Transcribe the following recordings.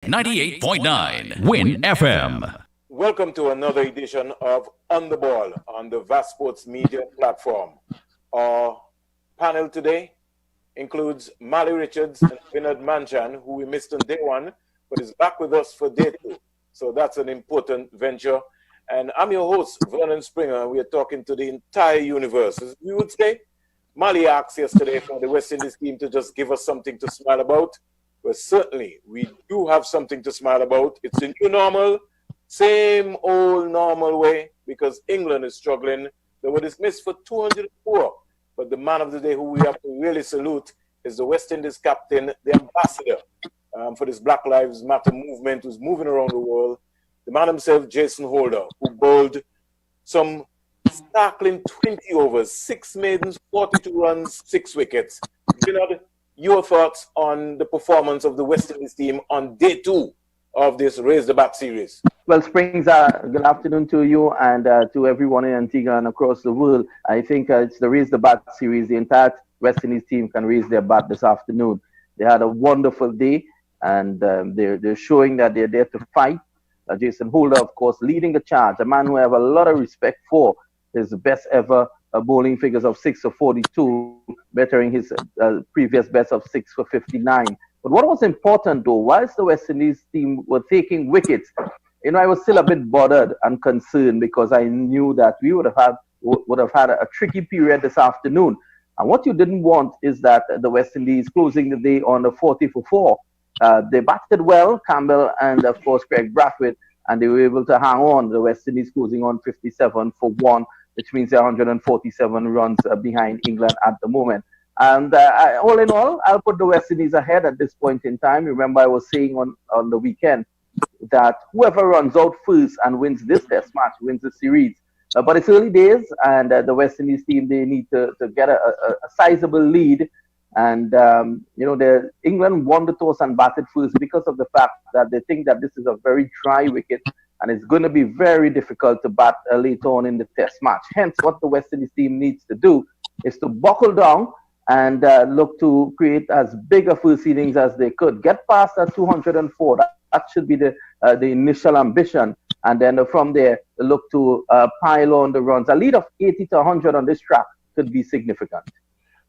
98.9 Win FM. Welcome to another edition of On the Ball on the Vast Sports Media platform. Our panel today includes Mali Richards and Vinod Manchan, who we missed on day one, but is back with us for day two. So that's an important venture. And I'm your host, Vernon Springer. We are talking to the entire universe. As we would say, Mali asked yesterday for the West Indies team to just give us something to smile about. But certainly, we do have something to smile about. It's a new normal, same old normal way, because England is struggling. They were dismissed for 204. But the man of the day who we have to really salute is the West Indies captain, the ambassador for this Black Lives Matter movement, who's moving around the world. The man himself, Jason Holder, who bowled some startling 20 overs, 6 maidens, 42 runs, 6 wickets. Vinod, your thoughts on the performance of the West Indies team on day two of this Raise the Bat series? Well, Springs, good afternoon to you and to everyone in Antigua and across the world. I think it's the Raise the Bat series. The entire West Indies team can raise their bat this afternoon. They had a wonderful day, and they're showing that they're there to fight. Jason Holder, of course, leading the charge, a man who I have a lot of respect for. His best ever bowling figures of 6 for 42, bettering his previous best of 6 for 59. But what was important, though, whilst the West Indies team were taking wickets, I was still a bit bothered and concerned because I knew that we would have had a tricky period this afternoon. And what you didn't want is that the West Indies closing the day on a 40 for 4. They batted well, Campbell and, of course, Craig Brathwaite, and they were able to hang on. The West Indies closing on 57 for 1, which means they're 147 runs behind England at the moment. And all in all, I'll put the West Indies ahead at this point in time. Remember, I was saying on the weekend that whoever runs out first and wins this test match wins the series. But it's early days, and the West Indies team, they need to get a sizable lead. And, England won the toss and batted first because of the fact that they think that this is a very dry wicket and it's going to be very difficult to bat later on in the test match. Hence, what the West Indies team needs to do is to buckle down and look to create as big a first innings as they could. Get past that 204. That should be the initial ambition. And then from there, look to pile on the runs. A lead of 80 to 100 on this track could be significant.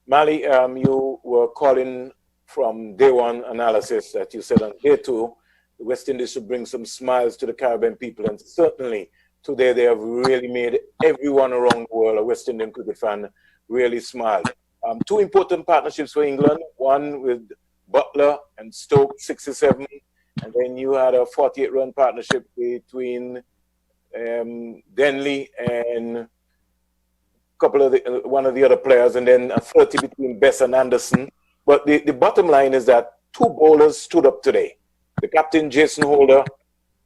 Mali, you were calling from day one analysis that you said on day two, the West Indies should bring some smiles to the Caribbean people. And certainly today they have really made everyone around the world, a West Indian cricket fan, really smile. 2 important partnerships for England, one with Butler and Stokes, 67. And then you had a 48-run partnership between Denley and one of the other players, and then a 30 between Bess and Anderson. But the bottom line is that 2 bowlers stood up today. The captain, Jason Holder,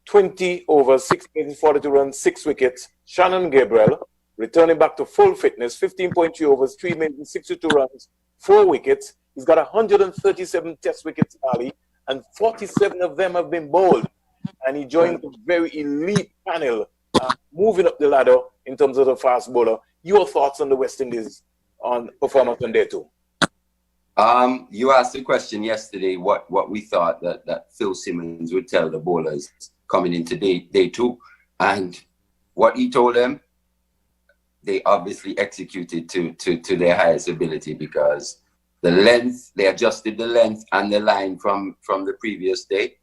20 overs, 6 innings, 42 runs, 6 wickets. Shannon Gabriel, returning back to full fitness, 15.3 overs, 3 innings, 62 runs, 4 wickets. He's got 137 test wickets, Ali, and 47 of them have been bowled. And he joined the very elite panel, moving up the ladder in terms of the fast bowler. Your thoughts on the West Indies on performance on day two? You asked the question yesterday what we thought that Phil Simmons would tell the bowlers coming into day two. And what he told them, they obviously executed to their highest ability, because the length, they adjusted the length and the line from the previous day.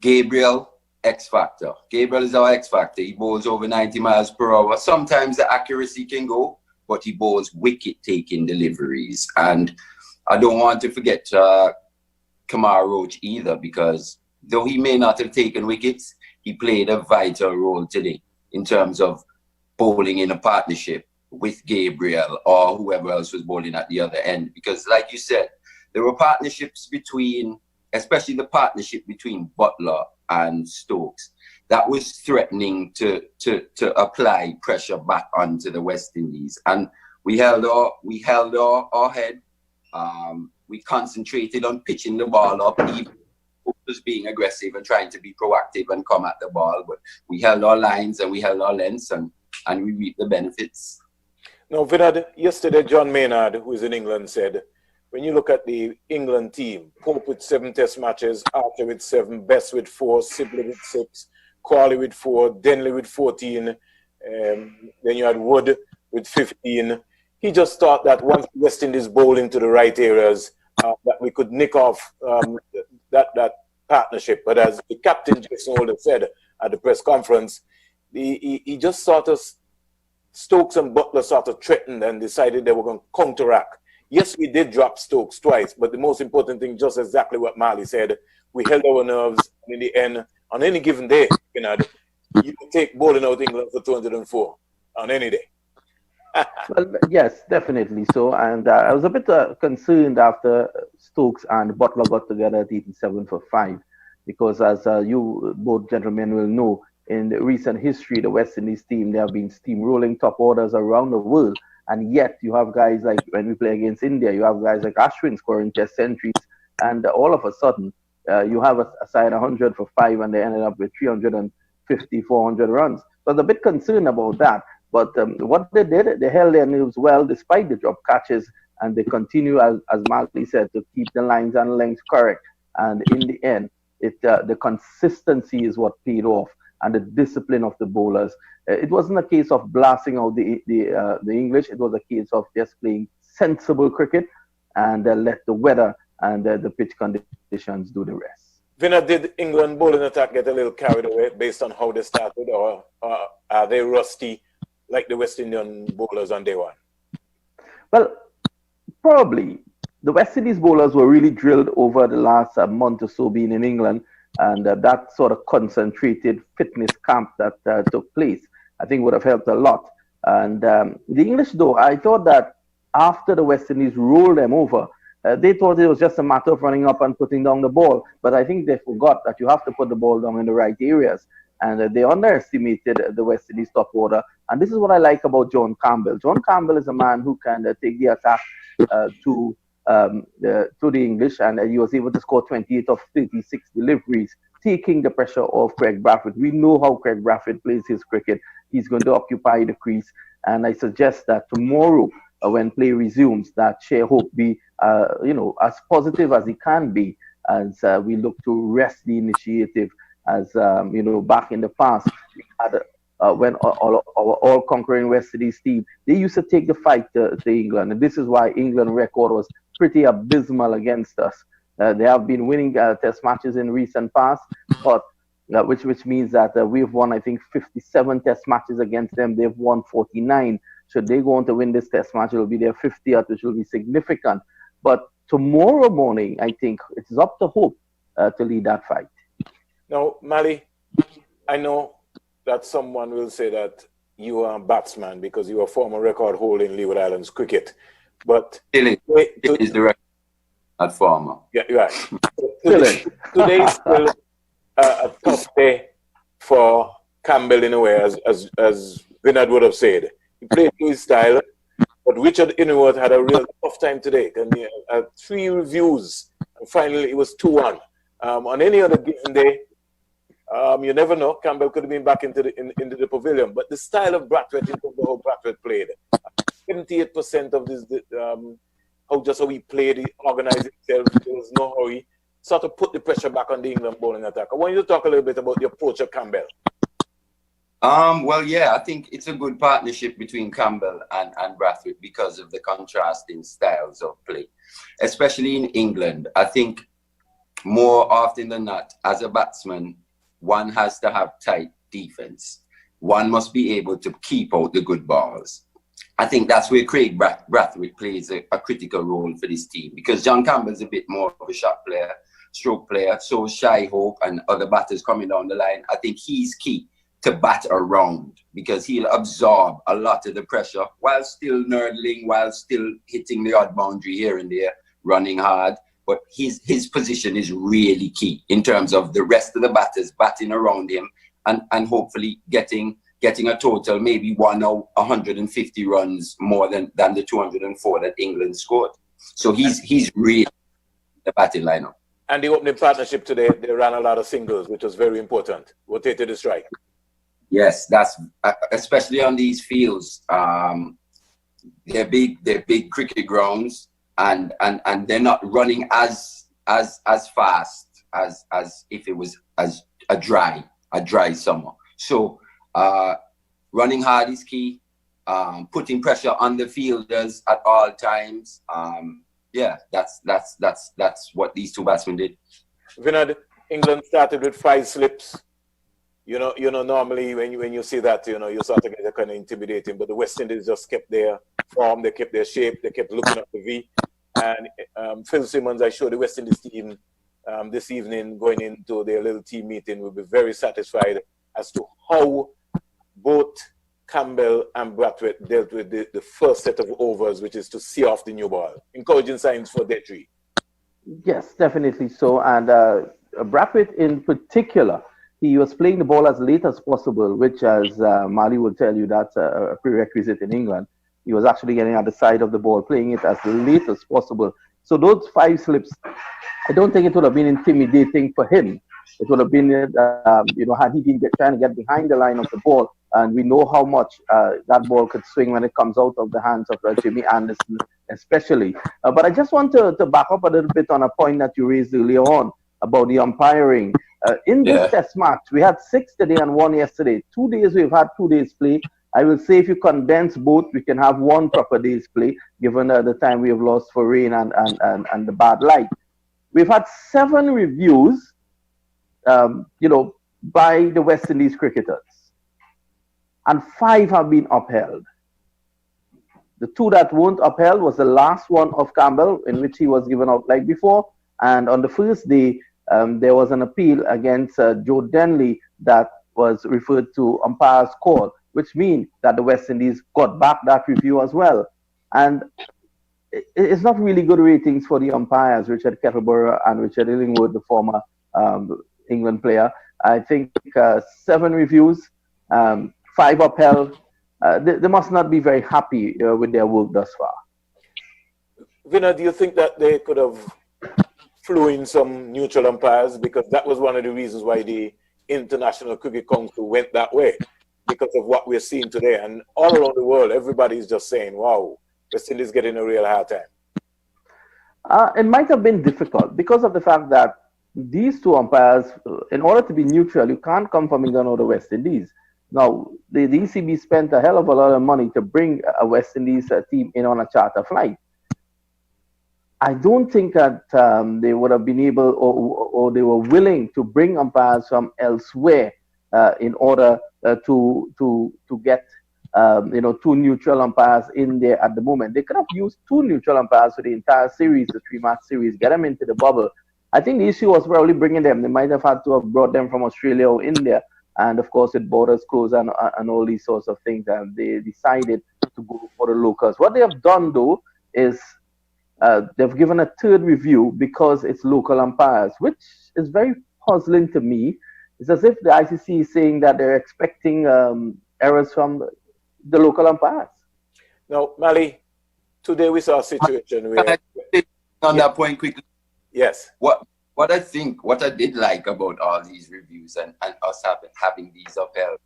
Gabriel, X factor. Gabriel is our X factor. He bowls over 90 miles per hour. Sometimes the accuracy can go, but he bowls wicket-taking deliveries. And I don't want to forget Kamar Roach either, because though he may not have taken wickets, he played a vital role today in terms of bowling in a partnership with Gabriel or whoever else was bowling at the other end. Because like you said, there were partnerships between, especially the partnership between Butler and Stokes, that was threatening to apply pressure back onto the West Indies. And we held our head. We concentrated on pitching the ball up, even was being aggressive and trying to be proactive and come at the ball. But we held our lines and we held our lengths, and we reaped the benefits. Now, Vinod, yesterday John Maynard, who is in England, said when you look at the England team, Pope with 7 test matches, Archer with 7, Best with 4, Sibley with 6, Crawley with 4, Denley with 14, then you had Wood with 15. He just thought that once West Indies bowl into the right areas, that we could nick off that partnership. But as the captain Jason Holder said at the press conference, he just sort of, Stokes and Butler sort of threatened and decided they were going to counteract. Yes, we did drop Stokes twice, but the most important thing, just exactly what Marley said, we held our nerves, and in the end, on any given day, you can take bowling out England for 204 on any day. Well, yes, definitely so. And I was a bit concerned after Stokes and Butler got together at 87 for 5, because as you both gentlemen will know, in recent history, the West Indies team, they have been steamrolling top orders around the world. And yet you have guys like, when we play against India, you have guys like Ashwin scoring test centuries. And all of a sudden, you have a side 100 for 5, and they ended up with 350, 400 runs. So I was a bit concerned about that. But what they did, they held their nerves well despite the drop catches, and they continue, as Marley said, to keep the lines and lengths correct. And in the end, the consistency is what paid off, and the discipline of the bowlers. It wasn't a case of blasting out the English. It was a case of just playing sensible cricket and let the weather and the pitch conditions do the rest. Vinod, did England bowling attack get a little carried away based on how they started, or are they rusty like the West Indian bowlers on day one? Well, probably. The West Indies bowlers were really drilled over the last month or so being in England, and that sort of concentrated fitness camp that took place, I think would have helped a lot. And the English, though, I thought that after the West Indies rolled them over, they thought it was just a matter of running up and putting down the ball. But I think they forgot that you have to put the ball down in the right areas. And they underestimated the West Indies top order. And this is what I like about John Campbell. John Campbell is a man who can take the attack to the English, and he was able to score 28 of 36 deliveries, taking the pressure off Craig Brathwaite. We know how Craig Brathwaite plays his cricket. He's going to occupy the crease, and I suggest that tomorrow, when play resumes, that Shai Hope be, as positive as he can be, as we look to wrest the initiative. As back in the past, we had when our all-conquering West Indies team, they used to take the fight to England, and this is why England record was pretty abysmal against us. They have been winning test matches in recent past, but which means that we've won, I think, 57 test matches against them. They've won 49. Should they go on to win this test match, it will be their 50th, which will be significant. But tomorrow morning, I think it is up to Hope to lead that fight. Now, Mali, I know that someone will say that you are a batsman because you are a former record holder in Leeward Islands cricket. But it is the record at former. Yeah, you're right. Today is still a tough day for Campbell in a way, as Vinod would have said. He played to his style, but Richard Inwood had a real tough time today. And he had 3 reviews, and finally it was 2-1. On any other given day, you never know. Campbell could have been back into the pavilion. But the style of Brathwaite, in terms of how Brathwaite played, 78% of this, how he played, he organized himself, there was no hurry, sort of put the pressure back on the England bowling attack. I want you to talk a little bit about the approach of Campbell. Well, yeah, I think it's a good partnership between Campbell and Brathwaite because of the contrasting styles of play, especially in England. I think more often than not, as a batsman, one has to have tight defense. One must be able to keep out the good balls. I think that's where Craig Brathwaite plays a critical role for this team, because John Campbell's a bit more of a shot player, stroke player. So Shai Hope and other batters coming down the line, I think he's key to bat around, because he'll absorb a lot of the pressure while still nurdling, while still hitting the odd boundary here and there, running hard. But his position is really key in terms of the rest of the batters batting around him and hopefully getting a total, maybe 150 runs more than the 204 that England scored. So he's really the batting lineup. And the opening partnership today, they ran a lot of singles, which was very important. Rotated the strike. Yes, that's especially on these fields. They're big cricket grounds. and they're not running as fast as if it was as a dry summer. So running hard is key. Putting pressure on the fielders at all times. That's what these two batsmen did. Vinod, England started with 5 slips. You know, normally when you see that, you sort of get kind of intimidating, but the West Indies just kept their form, they kept their shape, they kept looking at the V. And Phil Simmons, I showed the West Indies team this evening going into their little team meeting, will be very satisfied as to how both Campbell and Brathwaite dealt with the first set of overs, which is to see off the new ball. Encouraging signs for day 3. Yes, definitely so. And Brathwaite in particular, he was playing the ball as late as possible, which, as Mali will tell you, that's a prerequisite in England. He was actually getting at the side of the ball, playing it as late as possible. So those 5 slips, I don't think it would have been intimidating for him. It would have been, had he been trying to get behind the line of the ball, and we know how much that ball could swing when it comes out of the hands of Jimmy Anderson, especially. But I just want to back up a little bit on a point that you raised earlier on about the umpiring. In this test match, we had 6 today and 1 yesterday. 2 days, we've had 2 days play. I will say if you condense both, we can have 1 proper day's play, given the time we have lost for rain and the bad light. We've had 7 reviews, by the West Indies cricketers, and 5 have been upheld. The 2 that weren't upheld was the last one of Campbell, in which he was given out like before, and on the first day, there was an appeal against Joe Denley that was referred to umpire's call, which means that the West Indies got back that review as well. And it's not really good ratings for the umpires, Richard Kettleborough and Richard Illingworth, the former England player. I think 7 reviews, 5 upheld. They must not be very happy with their work thus far. Vinod, do you think that they could have flew in some neutral umpires? Because that was one of the reasons why the International Cricket Council went that way, because of what we're seeing today. And all around the world, everybody's just saying, wow, West Indies getting a real hard time. It might have been difficult because of the fact that these 2 umpires, in order to be neutral, you can't come from England or the West Indies. Now, the ECB spent a hell of a lot of money to bring a West Indies team in on a charter flight. I don't think that they would have been able or they were willing to bring umpires from elsewhere in order to get 2 neutral umpires in there at the moment. They could have used 2 neutral umpires for the entire series, the 3-match series, get them into the bubble. I think the issue was probably bringing them. They might have had to have brought them from Australia or India. And of course, with borders closed and all these sorts of things, and they decided to go for the locals. What they have done, though, is they've given a 3rd review because it's local umpires, which is very puzzling to me. It's as if the ICC is saying that they're expecting errors from the local umpires. Now, Mali, today we saw a situation where... On that point quickly. Yes. What I did like about all these reviews and us having these upheld,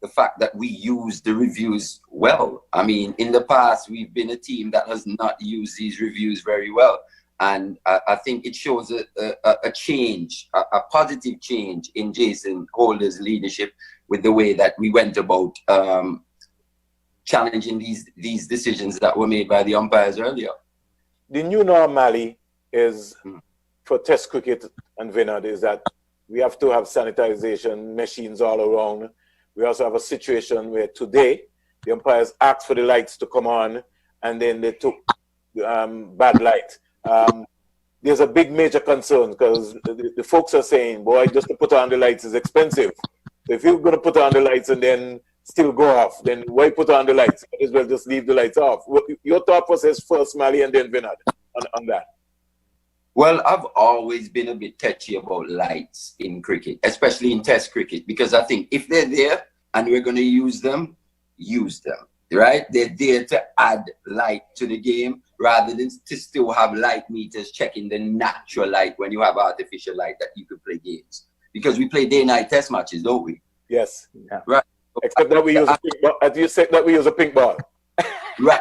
the fact that we use the reviews well. I mean, in the past, we've been a team that has not used these reviews very well. And I think it shows a change, a positive change in Jason Holder's leadership with the way that we went about challenging these decisions that were made by the umpires earlier. The new norm, Mali, is for Test cricket and Vinod, is that we have to have sanitization machines all around. We also have a situation where today the umpires asked for the lights to come on, and then they took bad light. There's a big major concern because the folks are saying, boy, just to put on the lights is expensive. So if you're going to put on the lights and then still go off, then why put on the lights? Might as well just leave the lights off. Your thought process first, Mali, and then Vinod on that. Well, I've always been a bit touchy about lights in cricket, especially in Test cricket, because I think if they're there and we're going to use them, right? They're there to add light to the game rather than to still have light meters checking the natural light when you have artificial light that you could play games. Because we play day-night Test matches, don't we? Yes. Yeah. Right. Except that we use a pink ball. As you said that we use a pink ball. Right.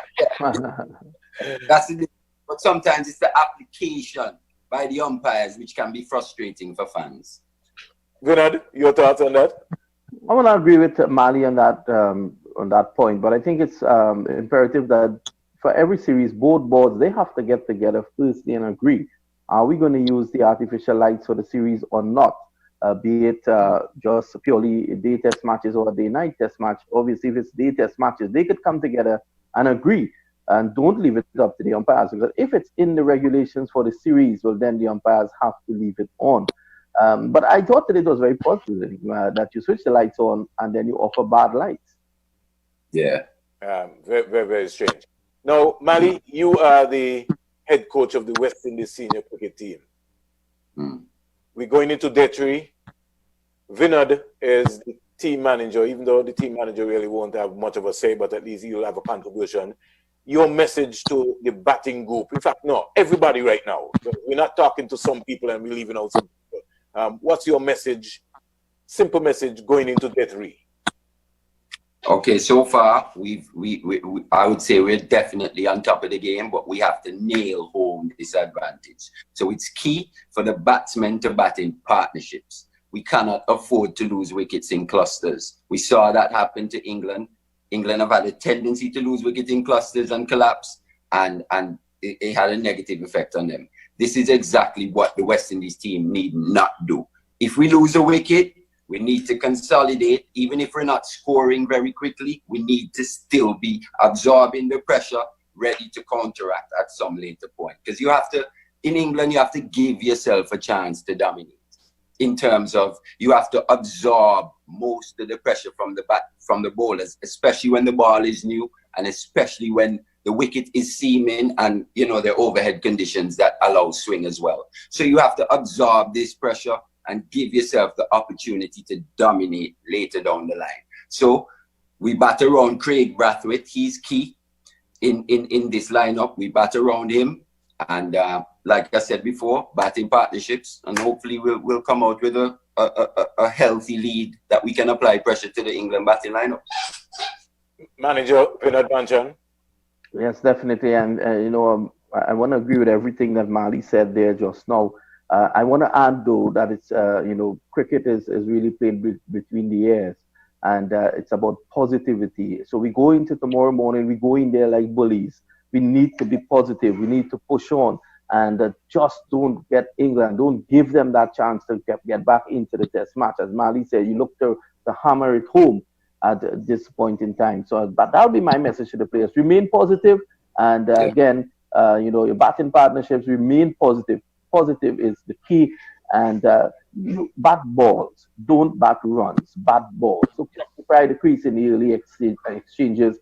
That's the but sometimes it's the application by the umpires which can be frustrating for fans. Vinod, your thoughts on that? I want to agree with Mali on that point, but I think it's imperative that for every series, both boards they have to get together firstly and agree. Are we going to use the artificial lights for the series or not? Be it just purely day test matches or day-night test match. Obviously, if it's day test matches, they could come together and agree and don't leave it up to the umpires. Because if it's in the regulations for the series, well, then the umpires have to leave it on. But I thought that it was very positive that you switch the lights on and then you offer bad lights. Yeah. Very, very, very strange. Now, Mali, you are the head coach of the West Indies senior cricket team. We're going into day 3. Vinod is the team manager, even though the team manager really won't have much of a say, but at least he'll have a contribution. Your message to the batting group, in fact, no, everybody right now. We're not talking to some people and we're leaving out some people. What's your message, simple message, going into day 3? Okay, so far I would say we're definitely on top of the game, but we have to nail home this advantage. So it's key for the batsmen to bat in partnerships. We cannot afford to lose wickets in clusters. We saw that happen to England. England have had a tendency to lose wickets in clusters and collapse, and it had a negative effect on them. This is exactly what the West Indies team need not do. If we lose a wicket, we need to consolidate. Even if we're not scoring very quickly, we need to still be absorbing the pressure, ready to counteract at some later point. Because you have to, in England, you have to give yourself a chance to dominate. In terms of, you have to absorb most of the pressure from the bowlers, especially when the ball is new, and especially when the wicket is seaming and, you know, there are overhead conditions that allow swing as well. So you have to absorb this pressure and give yourself the opportunity to dominate later down the line. So we bat around Craig Brathwaite. He's key in this lineup. We bat around him. And like I said before, batting partnerships. And hopefully we'll come out with a healthy lead that we can apply pressure to the England batting lineup. Manager Vinod Manchan. Yes, definitely. And, I want to agree with everything that Mali said there just now. I want to add, though, that it's, cricket is really played between the ears, and it's about positivity. So we go into tomorrow morning, we go in there like bullies. We need to be positive. We need to push on, and just don't get England, don't give them that chance to get back into the test match. As Mali said, you look to hammer it home at this point in time. So, but that'll be my message to the players. Remain positive, and again, your batting partnerships, remain positive. Positive is the key, and bat balls, don't bat runs, bat balls. So justify the crease in the early exchanges,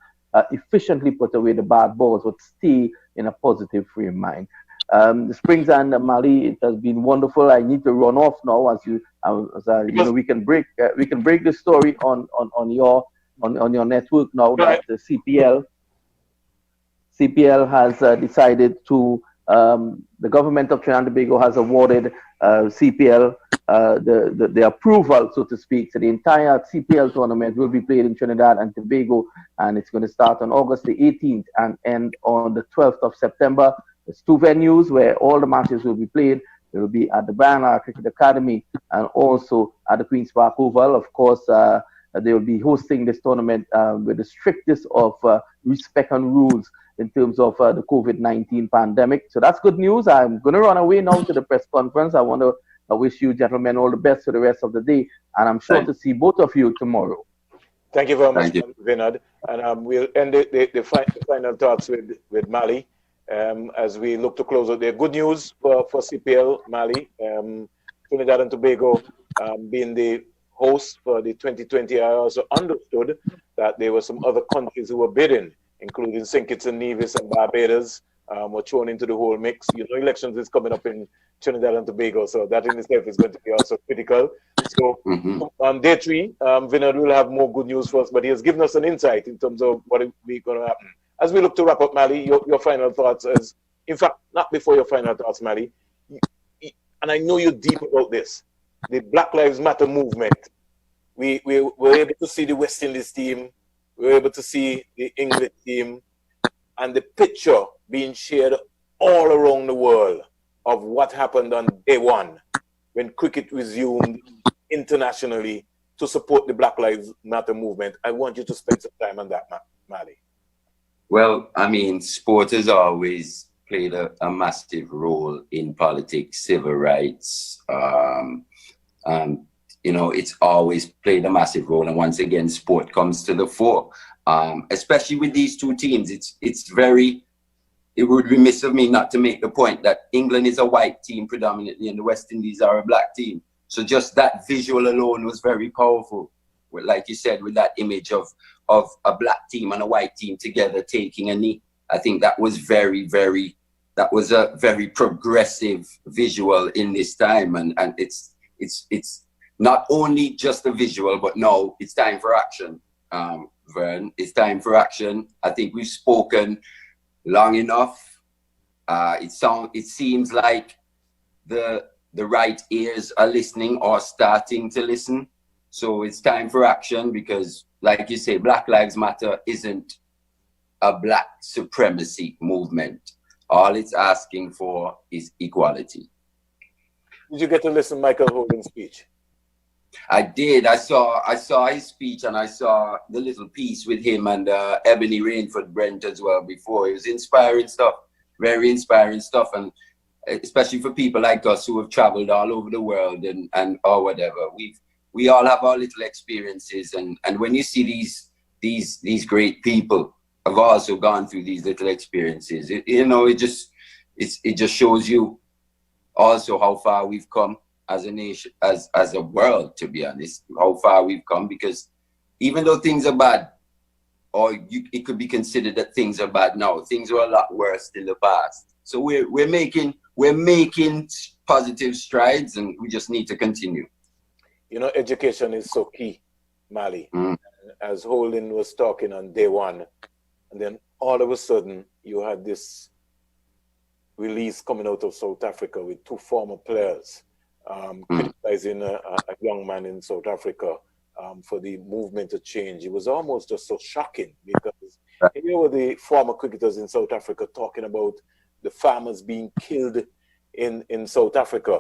efficiently put away the bad balls, but stay in a positive frame of mind. The Springs and Mali, it has been wonderful. I need to run off now, we can break the story on your network now that the CPL has decided to. The government of Trinidad and Tobago has awarded CPL the approval, so to speak. So the entire CPL tournament will be played in Trinidad and Tobago, and it's going to start on August the 18th and end on the 12th of September. There's 2 venues where all the matches will be played. It will be at the Brian Lara Cricket Academy and also at the Queen's Park Oval. Of course, they will be hosting this tournament with the strictest of respect and rules in terms of the COVID-19 pandemic. So that's good news. I'm going to run away now to the press conference. I want to wish you gentlemen all the best for the rest of the day, and I'm sure to see both of you tomorrow. Thank you very much, Vinod. And we'll end the final thoughts with Mali as we look to close out there. Good news for CPL, Mali. Trinidad and Tobago being the host for the 2020. I also understood that there were some other countries who were bidding, including St. Kitts and Nevis and Barbados, were thrown into the whole mix. Elections is coming up in Trinidad and Tobago, so that in itself is going to be also critical. So on day 3, Vinod will have more good news for us, but he has given us an insight in terms of what is going to happen. As we look to wrap up, Mali, your final thoughts is, in fact, not before your final thoughts, Mali, and I know you're deep about this, the Black Lives Matter movement. We were able to see the West Indies team, we were able to see the England team, and the picture being shared all around the world of what happened on day one when cricket resumed internationally to support the Black Lives Matter movement. I want you to spend some time on that, Mali. Well, I mean, sport has always played a massive role in politics, civil rights. You know, it's always played a massive role. And once again, sport comes to the fore, especially with these two teams. It would be remiss of me not to make the point that England is a white team predominantly and the West Indies are a black team. So just that visual alone was very powerful. Like you said, with that image of a black team and a white team together taking a knee. I think that was that was a very progressive visual in this time. And it's not only just a visual, but no, it's time for action. Vern, it's time for action. I think we've spoken long enough. It seems like the right ears are listening or starting to listen. So it's time for action because, like you say, Black Lives Matter isn't a black supremacy movement. All it's asking for is equality. Did you get to listen to Michael Hogan's speech? I did. I saw his speech and I saw the little piece with him and Ebony Rainford Brent as well before. It was inspiring stuff, very inspiring stuff, and especially for people like us who have traveled all over the world and or whatever. We all have our little experiences, and when you see these great people have also gone through these little experiences, it just shows you also how far we've come as a nation, as a world, to be honest, how far we've come. Because even though things are bad, it could be considered that things are bad now, things were a lot worse in the past. So we're making positive strides, and we just need to continue. You know, education is so key, Mali. As Holden was talking on day one, and then all of a sudden you had this release coming out of South Africa with two former players criticizing a young man in South Africa for the movement to change. It was almost just so shocking because here were the former cricketers in South Africa talking about the farmers being killed in South Africa.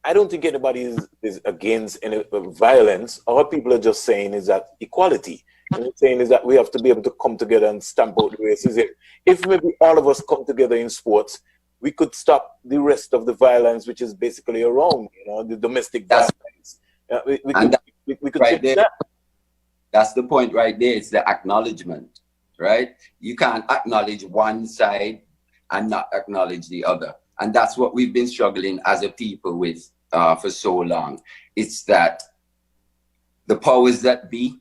I don't think anybody is against any violence. All people are just saying is that equality. And they're saying is that we have to be able to come together and stamp out the racism. If maybe all of us come together in sports, we could stop the rest of the violence, which is basically around, the domestic violence. We could right change there. that. That's the point right there. It's the acknowledgement, right? You can't acknowledge one side and not acknowledge the other. And that's what we've been struggling as a people with for so long. It's that the powers that be,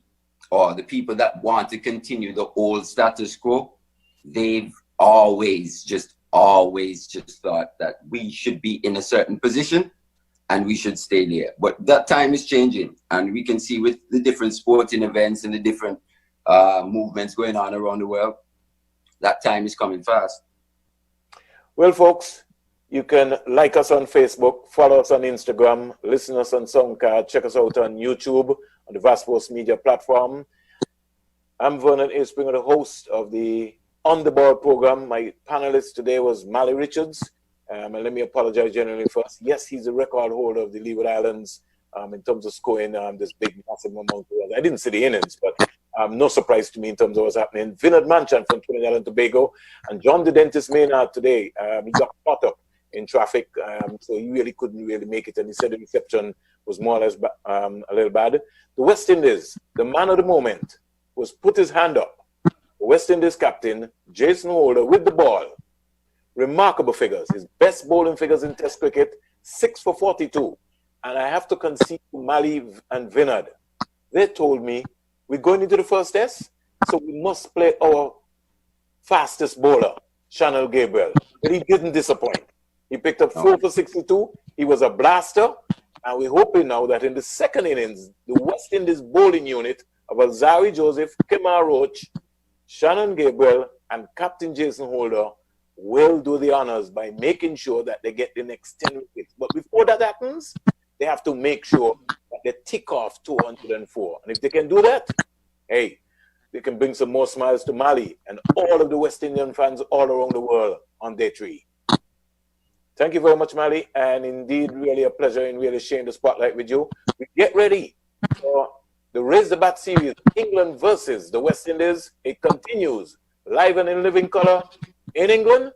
or the people that want to continue the old status quo, they've always just thought that we should be in a certain position and we should stay there. But that time is changing, and we can see with the different sporting events and the different movements going on around the world, that time is coming fast. Well, folks, you can like us on Facebook, follow us on Instagram, listen to us on SoundCloud, check us out on YouTube, on the VASPORTS Media platform. I'm Vernon A. Springer, the host of the On the Ball program. My panelist today was Mali Richards. And let me apologize generally first. Yes, he's the record holder of the Leeward Islands in terms of scoring this big, massive amount of runs. I didn't see the innings, but no surprise to me in terms of what's happening. Vinod Manchan from Trinidad and Tobago, and John the Dentist Maynard today. He got caught up in traffic, so he really couldn't make it, and he said the reception was more or less a little bad. The West Indies, the man of the moment, was put his hand up. The West Indies captain, Jason Holder, with the ball. Remarkable figures. His best bowling figures in Test cricket, 6 for 42. And I have to concede to Mali and Vinod. They told me, we're going into the first test, so we must play our fastest bowler, Chanel Gabriel. But he didn't disappoint. He picked up 4 for 62. He was a blaster. And we're hoping now that in the second innings, the West Indies bowling unit of Alzari Joseph, Kemar Roach, Shannon Gabriel, and Captain Jason Holder will do the honors by making sure that they get the next 10 wickets. But before that happens, they have to make sure that they tick off 204. And if they can do that, hey, they can bring some more smiles to Mali and all of the West Indian fans all around the world on day 3. Thank you very much, Mali, and indeed, really a pleasure in really sharing the spotlight with you. We get ready for the Raise the Bat series, England versus the West Indies. It continues live and in living color in England,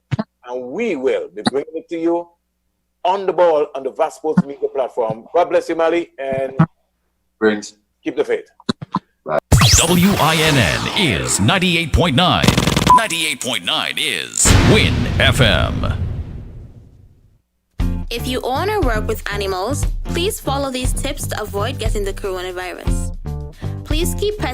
and we will be bringing it to you on the ball on the Vast Sports Media platform. God bless you, Mali, and Brings. keep the faith. WINN is 98.9. 98.9 is Win FM. If you own or work with animals, please follow these tips to avoid getting the coronavirus. Please keep pets